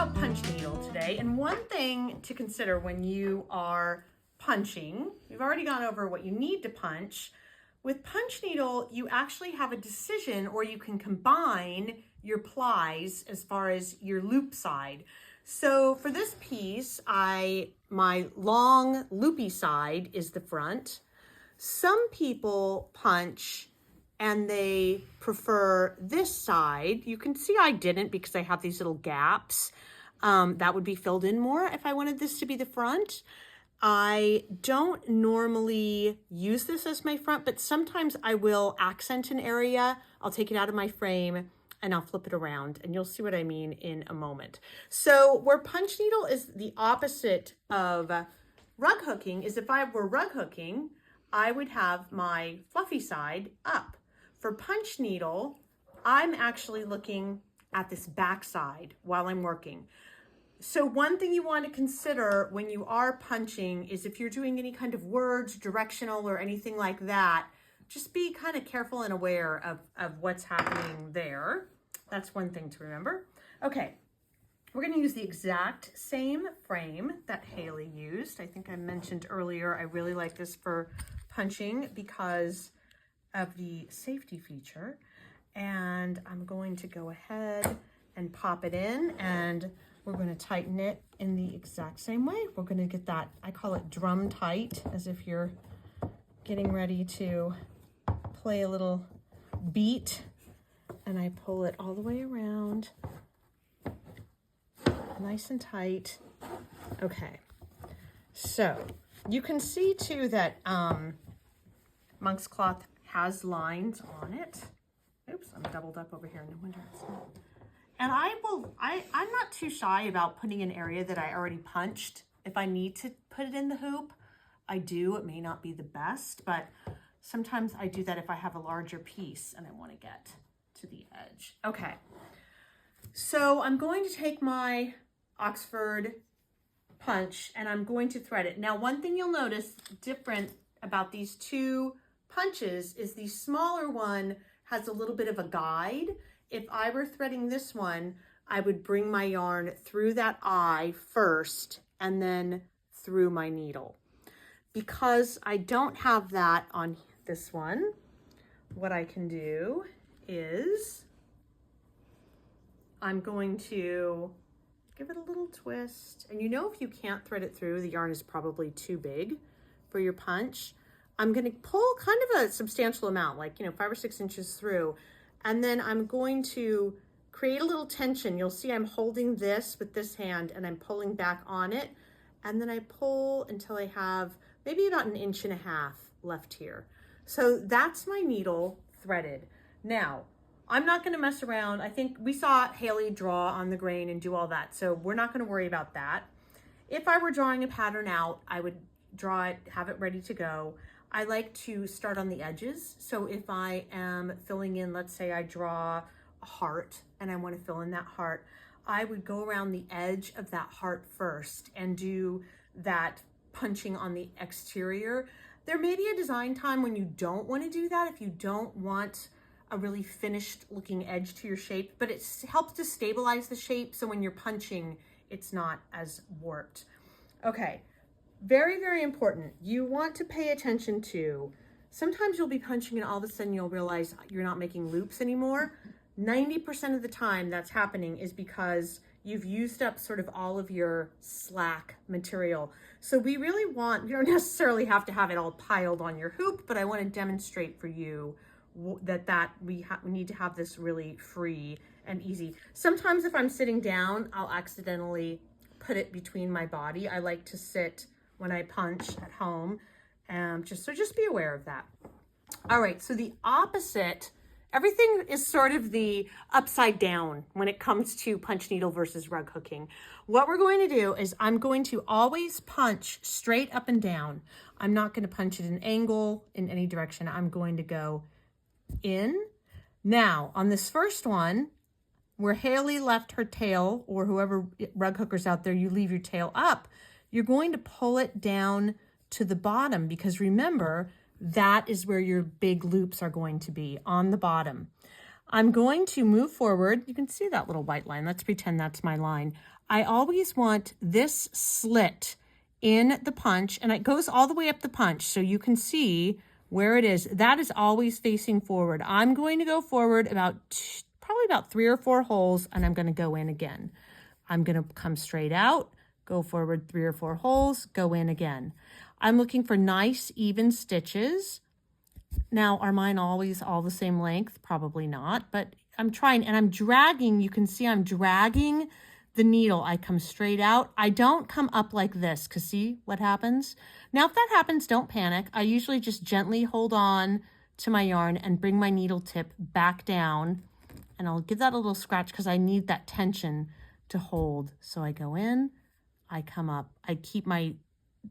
about punch needle today, and one thing to consider when you are punching, we've already gone over what you need to punch. With punch needle, you actually have a decision, or you can combine your plies as far as your loop side. So for this piece, my long loopy side is the front. Some people punch and they prefer this side. You can see I didn't because I have these little gaps. That would be filled in more if I wanted this to be the front. I don't normally use this as my front, but sometimes I will accent an area. I'll take it out of my frame and I'll flip it around, and you'll see what I mean in a moment. So where punch needle is the opposite of rug hooking is if I were rug hooking, I would have my fluffy side up. For punch needle, I'm actually looking at this back side while I'm working. So one thing you want to consider when you are punching is if you're doing any kind of words, directional, or anything like that, just be kind of careful and aware of what's happening there. That's one thing to remember. Okay, we're going to use the exact same frame that Haley used. I think I mentioned earlier, I really like this for punching because of the safety feature. And I'm going to go ahead and pop it in, and we're going to tighten it in the exact same way. We're going to get that, I call it drum tight, as if you're getting ready to play a little beat. And I pull it all the way around, nice and tight. Okay, so you can see too that monk's cloth has lines on it. Oops, I'm doubled up over here, no wonder it's not. And I'm not too shy about putting an area that I already punched. If I need to put it in the hoop, I do. It may not be the best, but sometimes I do that if I have a larger piece and I want to get to the edge. Okay, so I'm going to take my Oxford punch and I'm going to thread it. Now, one thing you'll notice different about these two punches is the smaller one has a little bit of a guide. If I were threading this one, I would bring my yarn through that eye first and then through my needle. Because I don't have that on this one, what I can do is I'm going to give it a little twist. And you know, if you can't thread it through, the yarn is probably too big for your punch. I'm going to pull kind of a substantial amount, like, 5 or 6 inches through. And then I'm going to create a little tension. You'll see I'm holding this with this hand and I'm pulling back on it. And then I pull until I have maybe about 1.5 inches left here. So that's my needle threaded. Now, I'm not going to mess around. I think we saw Haley draw on the grain and do all that. So we're not going to worry about that. If I were drawing a pattern out, I would draw it, have it ready to go. I like to start on the edges. So if I am filling in, let's say I draw a heart and I want to fill in that heart, I would go around the edge of that heart first and do that punching on the exterior. There may be a design time when you don't want to do that, if you don't want a really finished looking edge to your shape, but it helps to stabilize the shape so when you're punching, it's not as warped. Okay, very, very important. You want to pay attention to, sometimes you'll be punching and all of a sudden you'll realize you're not making loops anymore. 90% of the time that's happening is because you've used up sort of all of your slack material. So we really want, you don't necessarily have to have it all piled on your hoop, but I want to demonstrate for you that we need to have this really free and easy. Sometimes if I'm sitting down, I'll accidentally put it between my body. I like to sit when I punch at home, just be aware of that. All right, so the opposite, everything is sort of the upside down when it comes to punch needle versus rug hooking. What we're going to do is I'm going to always punch straight up and down. I'm not going to punch at an angle in any direction. I'm going to go in. Now, on this first one, where Haley left her tail, or whoever rug hookers out there, you leave your tail up, you're going to pull it down to the bottom, because remember, that is where your big loops are going to be, on the bottom. I'm going to move forward. You can see that little white line. Let's pretend that's my line. I always want this slit in the punch, and it goes all the way up the punch so you can see where it is. That is always facing forward. I'm going to go forward probably about 3 or 4 holes, and I'm going to go in again. I'm going to come straight out, go forward 3 or 4 holes, go in again. I'm looking for nice even stitches. Now, are mine always all the same length? Probably not, but I'm trying, and I'm dragging. You can see I'm dragging the needle. I come straight out. I don't come up like this, because see what happens? Now, if that happens, don't panic. I usually just gently hold on to my yarn and bring my needle tip back down, and I'll give that a little scratch because I need that tension to hold. So I go in, I come up, I keep my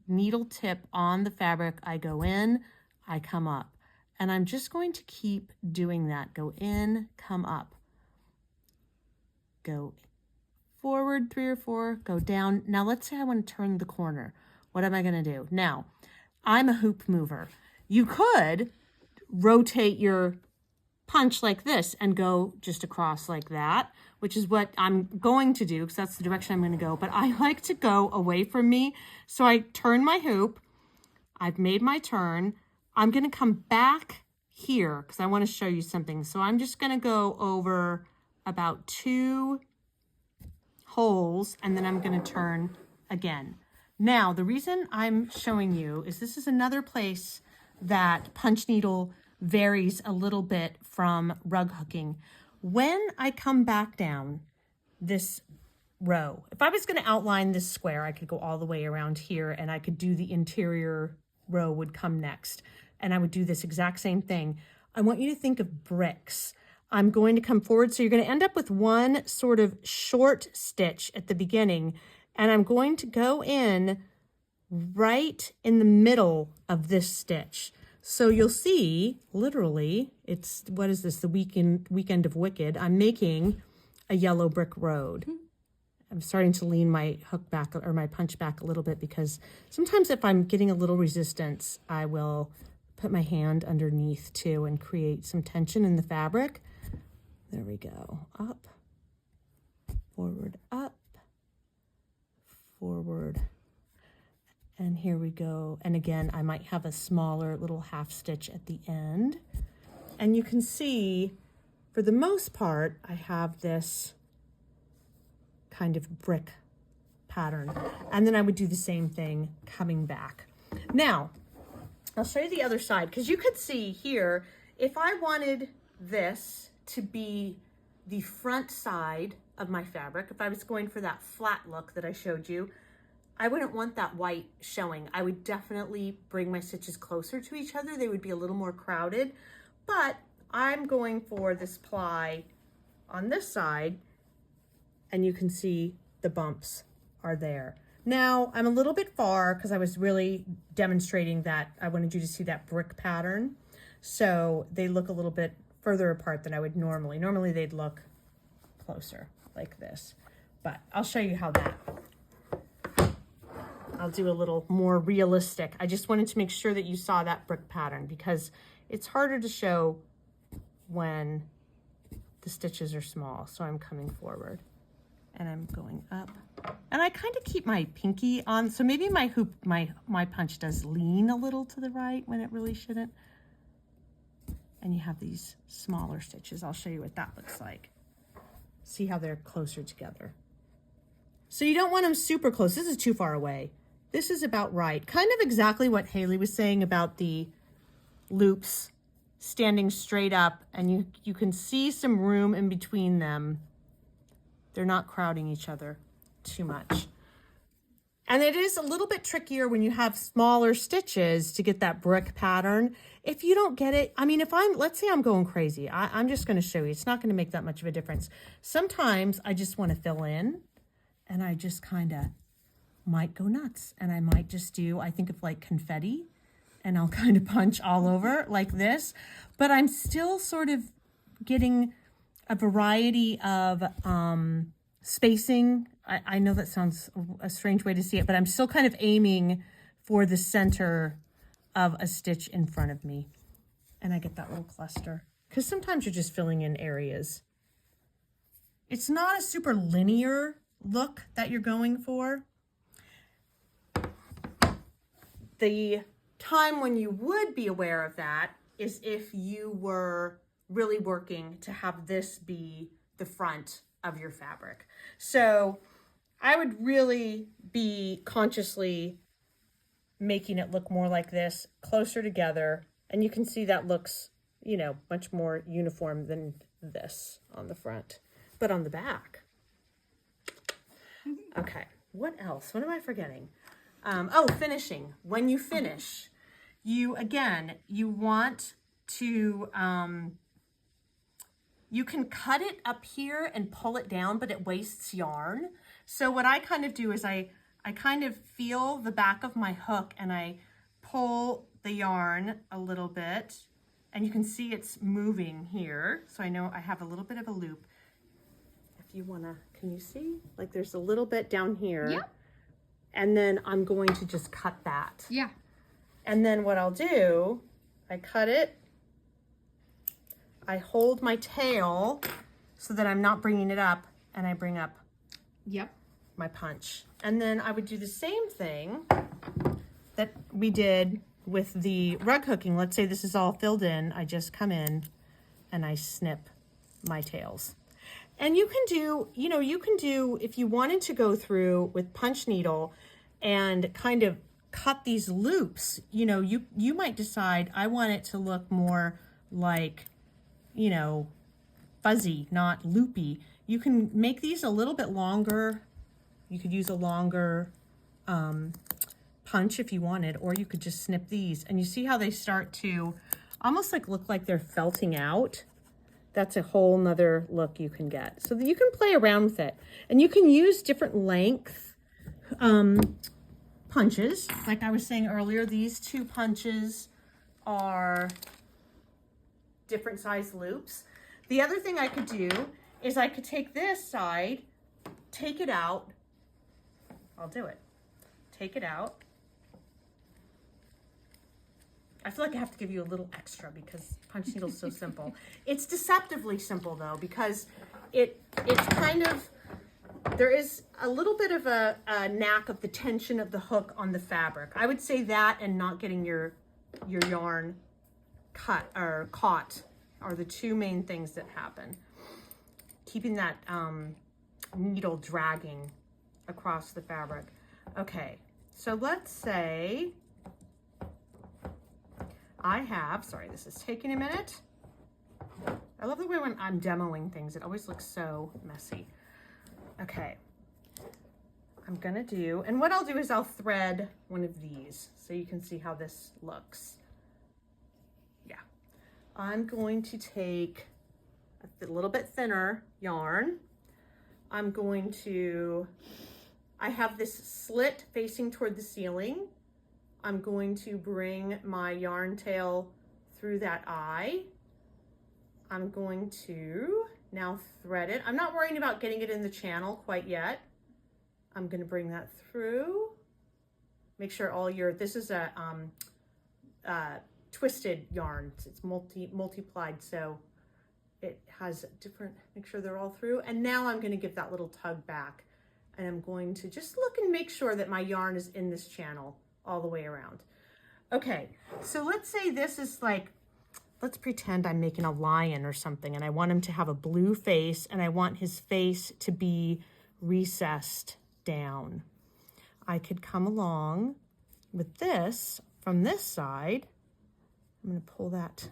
needle tip on the fabric, I go in, I come up, and I'm just going to keep doing that. Go in, come up, go forward 3 or 4, go down. Now let's say I want to turn the corner. What am I going to do? Now, I'm a hoop mover. You could rotate your punch like this and go just across like that, which is what I'm going to do because that's the direction I'm going to go. But I like to go away from me. So I turn my hoop. I've made my turn. I'm going to come back here because I want to show you something. So I'm just going to go over about 2 holes, and then I'm going to turn again. Now, the reason I'm showing you is this is another place that punch needle varies a little bit from rug hooking. When I come back down this row, if I was going to outline this square, I could go all the way around here, and I could do the interior row would come next, and I would do this exact same thing. I want you to think of bricks. I'm going to come forward. So you're going to end up with one sort of short stitch at the beginning, and I'm going to go in right in the middle of this stitch. So you'll see, literally, it's, what is this, the weekend of Wicked. I'm making a yellow brick road. I'm starting to lean my hook back or my punch back a little bit because sometimes if I'm getting a little resistance, I will put my hand underneath too and create some tension in the fabric. There we go. Up, forward, up, forward. And here we go. And again, I might have a smaller little half stitch at the end. And you can see, for the most part, I have this kind of brick pattern. And then I would do the same thing coming back. Now, I'll show you the other side, because you could see here, if I wanted this to be the front side of my fabric, if I was going for that flat look that I showed you, I wouldn't want that white showing. I would definitely bring my stitches closer to each other. They would be a little more crowded, but I'm going for this ply on this side, and you can see the bumps are there. Now, I'm a little bit far because I was really demonstrating that I wanted you to see that brick pattern. So they look a little bit further apart than I would normally. Normally they'd look closer like this, but I'll show you how that, I'll do a little more realistic. I just wanted to make sure that you saw that brick pattern because it's harder to show when the stitches are small. So I'm coming forward and I'm going up, and I kind of keep my pinky on. So maybe my hoop, my punch does lean a little to the right when it really shouldn't. And you have these smaller stitches. I'll show you what that looks like. See how they're closer together. So you don't want them super close. This is too far away. This is about right. Kind of exactly what Haley was saying about the loops standing straight up, and you can see some room in between them. They're not crowding each other too much. And it is a little bit trickier when you have smaller stitches to get that brick pattern. If you don't get it, I mean, let's say I'm going crazy. I'm just going to show you. It's not going to make that much of a difference. Sometimes I just want to fill in, and I just kind of might go nuts. And I might just do, I think of like confetti, and I'll kind of punch all over like this. But I'm still sort of getting a variety of spacing. I know that sounds a strange way to see it, but I'm still kind of aiming for the center of a stitch in front of me. And I get that little cluster. Because sometimes you're just filling in areas. It's not a super linear look that you're going for. The time when you would be aware of that is if you were really working to have this be the front of your fabric. So I would really be consciously making it look more like this, closer together. And you can see that looks, you know, much more uniform than this on the front, but on the back. Okay, what else? What am I forgetting? Oh, finishing. When you finish, you want to, you can cut it up here and pull it down, but it wastes yarn. So what I kind of do is I kind of feel the back of my hook and I pull the yarn a little bit, and you can see it's moving here. So I know I have a little bit of a loop. If you wanna, can you see? Like there's a little bit down here. Yep. And then I'm going to just cut that. Yeah. And then what I'll do, I cut it, I hold my tail so that I'm not bringing it up, and I bring up Yep. my punch. And then I would do the same thing that we did with the rug hooking. Let's say this is all filled in. I just come in and I snip my tails. And you can do, you know, you can do, if you wanted to go through with punch needle and kind of cut these loops, you know, you might decide I want it to look more like, you know, fuzzy, not loopy. You can make these a little bit longer. You could use a longer punch if you wanted, or you could just snip these. And you see how they start to almost like look like they're felting out. That's a whole nother look you can get. So that you can play around with it. And you can use different length punches. Like I was saying earlier, these two punches are different size loops. The other thing I could do is I could take this side, take it out. I'll do it. Take it out. I feel like I have to give you a little extra because punch needle's so simple. It's deceptively simple though, because it's kind of, there is a little bit of a knack of the tension of the hook on the fabric. I would say that and not getting your yarn cut or caught are the two main things that happen. Keeping that needle dragging across the fabric. Okay, so let's say I have, sorry, this is taking a minute. I love the way when I'm demoing things, it always looks so messy. Okay, I'm gonna do, and what I'll do is I'll thread one of these so you can see how this looks. Yeah, I'm going to take a little bit thinner yarn. I'm going to, I have this slit facing toward the ceiling. I'm going to bring my yarn tail through that eye. I'm going to now thread it. I'm not worrying about getting it in the channel quite yet. I'm going to bring that through. Make sure all your, this is a twisted yarn. It's multiplied, so it has different, make sure they're all through. And now I'm going to give that little tug back. And I'm going to just look and make sure that my yarn is in this channel all the way around. Okay, so let's say this is like, let's pretend I'm making a lion or something and I want him to have a blue face and I want his face to be recessed down. I could come along with this from this side. I'm going to pull that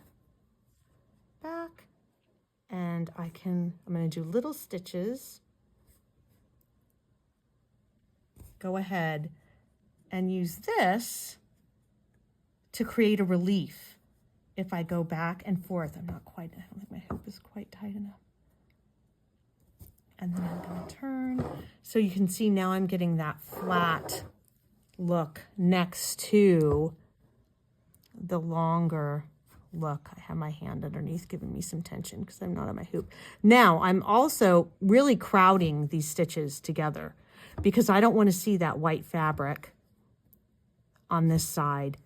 back and I'm going to do little stitches. Go ahead and use this to create a relief. If I go back and forth, I don't think my hoop is quite tight enough. And then I'm gonna turn. So you can see now I'm getting that flat look next to the longer look. I have my hand underneath giving me some tension because I'm not on my hoop. Now I'm also really crowding these stitches together because I don't want to see that white fabric on this side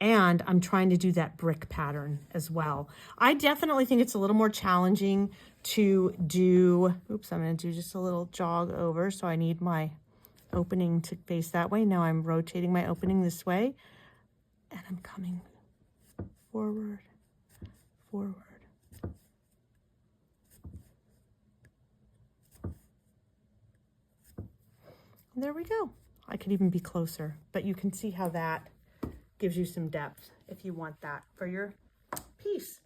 And I'm trying to do that brick pattern as well. I definitely think it's a little more challenging to do, oops, I'm gonna do just a little jog over. So I need my opening to face that way. Now I'm rotating my opening this way and I'm coming forward, forward. And there we go. I could even be closer, but you can see how that gives you some depth if you want that for your piece.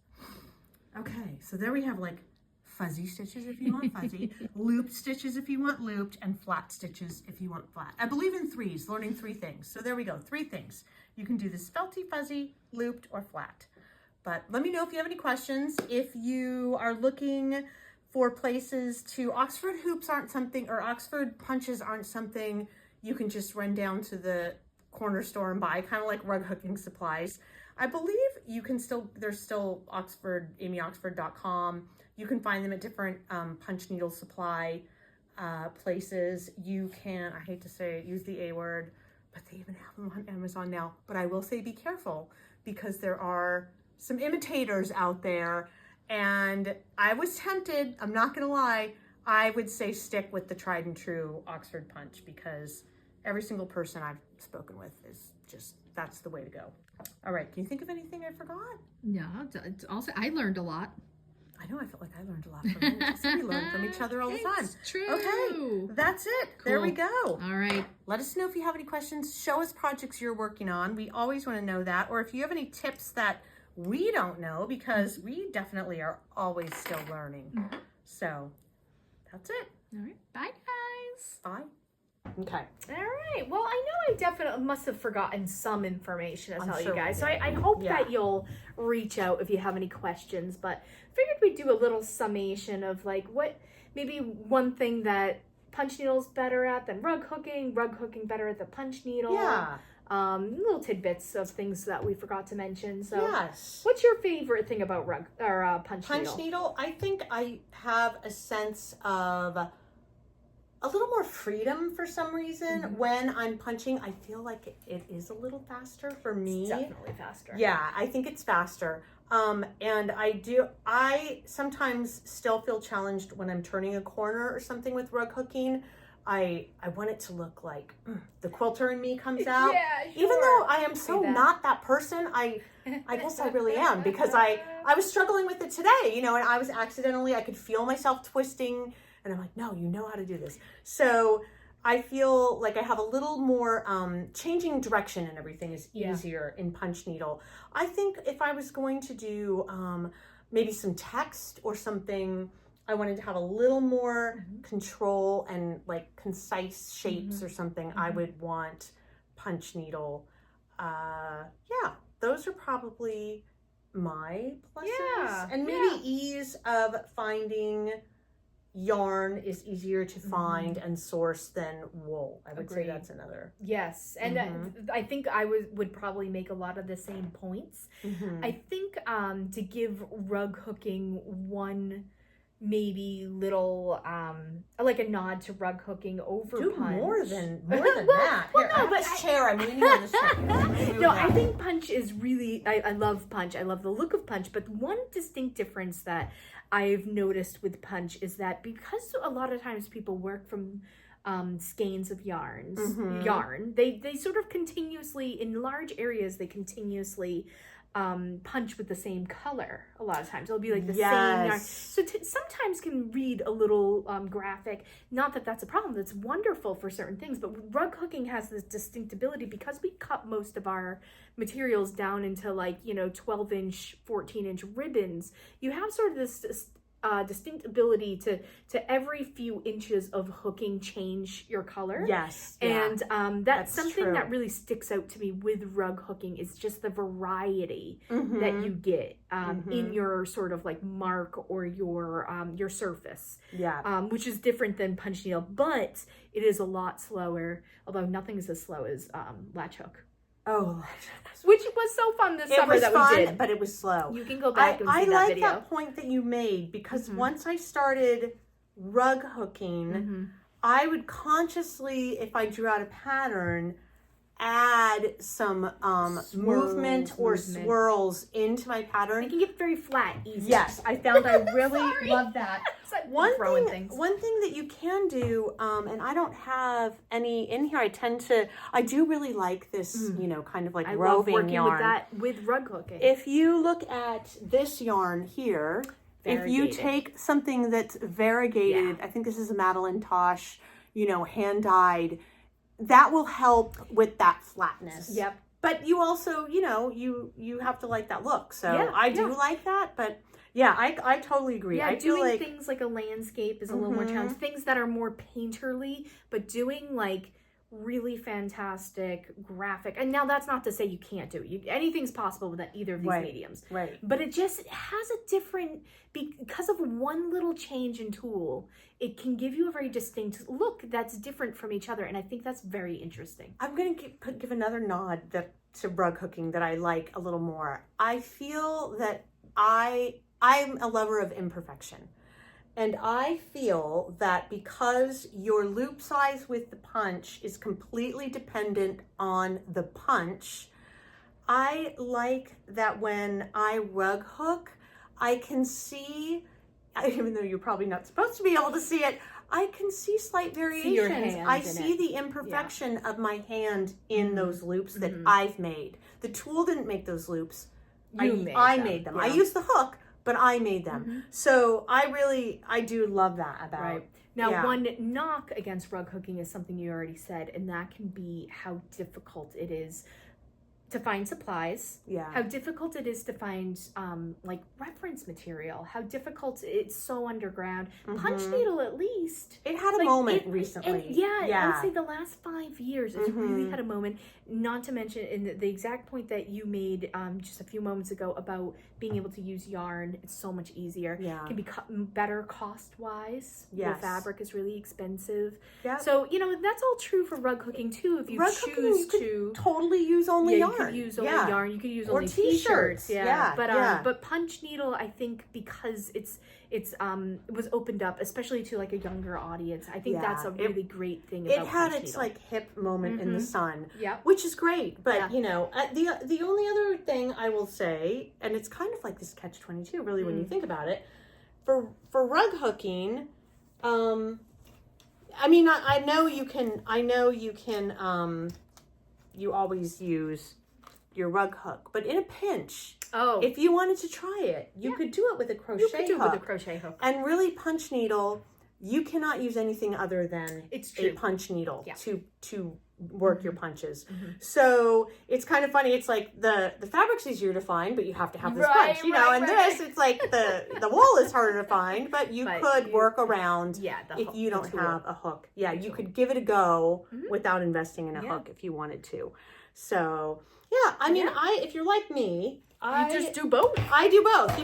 Okay, so there we have like fuzzy stitches if you want fuzzy, looped stitches if you want looped, and flat stitches if you want flat. I believe in threes, learning 3 things. So there we go, 3 things. You can do this felty, fuzzy, looped, or flat. But let me know if you have any questions. If you are looking for places to, Oxford hoops aren't something, or Oxford punches aren't something you can just run down to the corner store and buy, kind of like rug hooking supplies. I believe you can still, there's still Oxford, amyoxford.com. You can find them at different punch needle supply places. You can, I hate to say it, use the A word, but they even have them on Amazon now. But I will say be careful because there are some imitators out there. And I was tempted, I'm not gonna lie, I would say stick with the tried and true Oxford punch because every single person I've spoken with is just, that's the way to go. All right, can you think of anything I forgot? No, it's also, I learned a lot. I know, I felt like I learned a lot from you. So we learn from each other all the time. It's true. Okay, that's it. Cool. There we go. All right. Let us know if you have any questions. Show us projects you're working on. We always want to know that. Or if you have any tips that we don't know, because we definitely are always still learning. So that's it. All right. Bye, guys. Bye. Okay. All right. Well, I know I definitely must have forgotten some information to tell you guys. So we did. I hope that you'll reach out if you have any questions. But figured we'd do a little summation of like what maybe one thing that punch needle's better at than rug hooking better at the punch needle. Yeah. Little tidbits of things that we forgot to mention. So yes. What's your favorite thing about rug or punch needle? Punch needle, I think I have a sense of a little more freedom for some reason. When I'm punching, I feel like it is a little faster for me. It's definitely faster. Yeah, I think it's faster. And I sometimes still feel challenged when I'm turning a corner or something with rug hooking. I want it to look like the quilter in me comes out. Yeah, sure. Even though I am so not that person, I guess I really am, because I was struggling with it today, you know, and I was I could feel myself twisting, and I'm like, no, you know how to do this. So I feel like I have a little more, changing direction and everything is easier in punch needle. I think if I was going to do maybe some text or something, I wanted to have a little more control and like concise shapes or something, I would want punch needle. Yeah, those are probably my pluses. Yeah, and maybe ease of finding yarn is easier to find and source than wool. I would say that's another. Yes, and I think I would probably make a lot of the same points. I think to give rug hooking one maybe little like a nod to rug hooking over Do punch. more than that. Here, no, but this chair, I'm leaning on this chair. No, I think punch is really, I love punch. I love the look of punch, but one distinct difference that I've noticed with punch is that because a lot of times people work from skeins of yarn, they sort of continuously, in large areas, they continuously punch with the same color. A lot of times it'll be like the same yarn, so sometimes can read a little graphic. Not that that's a problem, that's wonderful for certain things, but rug hooking has this distinct ability because we cut most of our materials down into 12-inch 14-inch ribbons. You have sort of this distinct ability to every few inches of hooking change your color. Yes. And that's something true. That really sticks out to me with rug hooking is just the variety that you get in your sort of like mark or your surface. Yeah. Which is different than punch needle, but it is a lot slower, although nothing is as slow as latch hook. Oh, which was so fun this summer that we did. But it was slow. You can go back and see that video. I like that point that you made because once I started rug hooking, I would consciously, if I drew out a pattern, add some movement or movement. swirls into my pattern. It can get very flat easily. Yes, I found I really Sorry. love that. One One thing thing that you can do, and I don't have any in here. I do really like this, kind of like I love roving working yarn. with that with rug hooking. If you look at this yarn here, if you Variegated. take something that's variegated, I think this is a Madeline Tosh, hand dyed, that will help with that flatness. Yep. But you also, you have to like that look. So Yeah, I do like that, but yeah, I totally agree. Yeah, I feel doing like things like a landscape is a little more challenging. Things that are more painterly, but doing like really fantastic graphic. And now that's not to say you can't do it. Anything's possible with either of these mediums. Right. But it just has a different, because of one little change in tool, it can give you a very distinct look that's different from each other. And I think that's very interesting. I'm going to give another nod to rug hooking that I like a little more. I feel that I'm a lover of imperfection. And I feel that because your loop size with the punch is completely dependent on the punch, I like that when I rug hook, I can see, even though you're probably not supposed to be able to see it, I can see slight variations. your hand I in see it. the imperfection of my hand in those loops that Mhm. I've made. The tool didn't make those loops. You I made made them. yeah. I used the hook, but I made them. So I do love that about. Right. Now, yeah. one knock against rug hooking is something you already said, and that can be how difficult it is to find supplies. Yeah. How difficult it is to find like reference material. How difficult it's so underground. Punch needle, at least. It had a Like, moment it- recently. and I would say the last 5 years, it's really had a moment. Not to mention, in the exact point that you made just a few moments ago about being able to use yarn, it's so much easier. Yeah. It can be better cost-wise. Yes. The fabric is really expensive. Yeah. So, that's all true for rug hooking, too, if you Rug hooking, choose you could to. totally use only Yeah, yarn. you could use only Yeah. yarn. You could use Or only t-shirts. t-shirts. Yeah, yeah. But punch needle, I think, because it was opened up, especially to like a younger audience. I think Yeah. that's a really great thing about It had punch its needle. like hip moment in the sun, Yep. which is great. But Yeah. the only other thing I will say, and it's kind of like this catch-22, really, when you think about it, for rug hooking, I mean, I know you can. You always use your rug hook, but in a pinch, Oh, if you wanted to try it, you could do it with a crochet you could do it hook. with a crochet hook. And really, punch needle, you cannot use anything other than It's a true. punch needle Yeah. to work your punches. So it's kind of funny. It's like the fabric's easier to find, but you have to have this Right, punch, right, and right. this, it's like the wool is harder to find, but you But could you- work around Yeah, the if hook, you the don't tool. have a hook. Yeah, you could give it a go Mhm. without investing in a Yeah. hook if you wanted to. So yeah, I mean, Yeah. if you're like me, You just do both. I do both.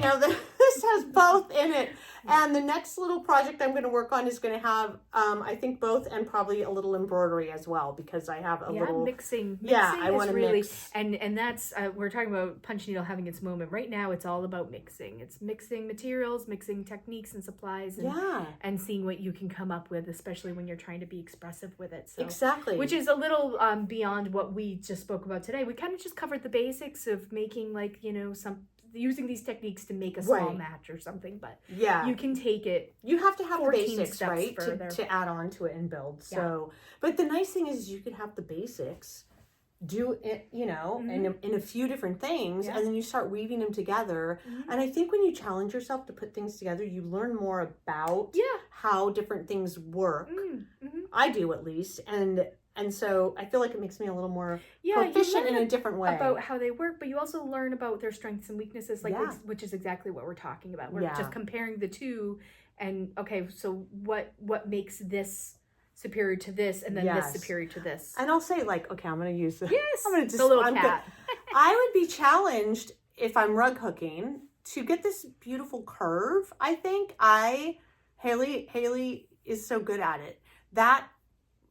This has both in it. And the next little project I'm going to work on is going to have, I think both, and probably a little embroidery as well, because I have a little mixing. Yeah, Mixing I is wanna really, mix. and that's we're talking about punch needle having its moment. Right now, it's all about mixing. It's mixing materials, mixing techniques and supplies, and Yeah, and seeing what you can come up with, especially when you're trying to be expressive with it. So. exactly. Which is a little beyond what we just spoke about today. We kind of just covered the basics of making, like, using these techniques to make a small Right. match or something, but yeah, you can take it. you have to have the 14 basics, steps right, further. to add on to it and build. So, but the nice thing is you could have the basics, do it, in a few different things, Yeah. and then you start weaving them together. And I think when you challenge yourself to put things together, you learn more about Yeah. how different things work. Mm-hmm. I do, at least, and so I feel like it makes me a little more Yeah, you proficient learn in a different way. about how they work, but you also learn about their strengths and weaknesses, Yeah. which is exactly what we're talking about. We're Yeah. just comparing the two, and okay, so what makes this superior to this, and then Yes. this superior to this? And I'll say, like, okay, I'm going to use the. Yes, I'm going to the little I'm cat. I would be challenged if I'm rug hooking to get this beautiful curve. I think Haley is so good at it. That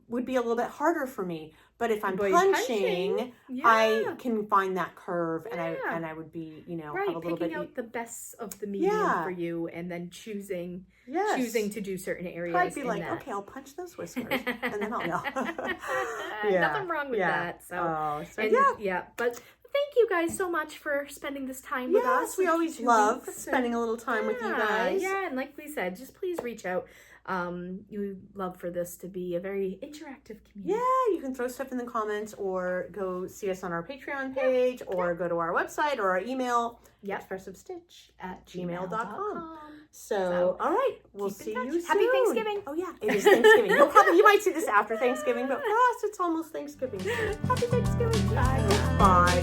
would be a little bit harder for me. But if I'm But you're punching, Yeah. I can find that curve, and Yeah. I would be, you know, Right, have a little picking bit. out the best of the medium Yeah. for you, and then choosing Yes. to do certain areas. I'd be in like, that. okay, I'll punch those whiskers, and then I'll know. Nothing wrong with that. So, so and yeah. but thank you guys so much for spending this time with us. Yes, we for always 2 love weeks, spending and- a little time with you Yeah, guys. Yeah, and like we said, just please reach out. We love for this to be a very interactive community. Yeah, you can throw stuff in the comments or go see us on our Patreon page or go to our website or our email, Yep. expressivestitch@gmail.com. So, all right, we'll Keep in see touch. you soon. Happy Thanksgiving. Oh, yeah, it is Thanksgiving. You might see this after Thanksgiving, but for us, it's almost Thanksgiving. Happy Thanksgiving. Bye. Bye.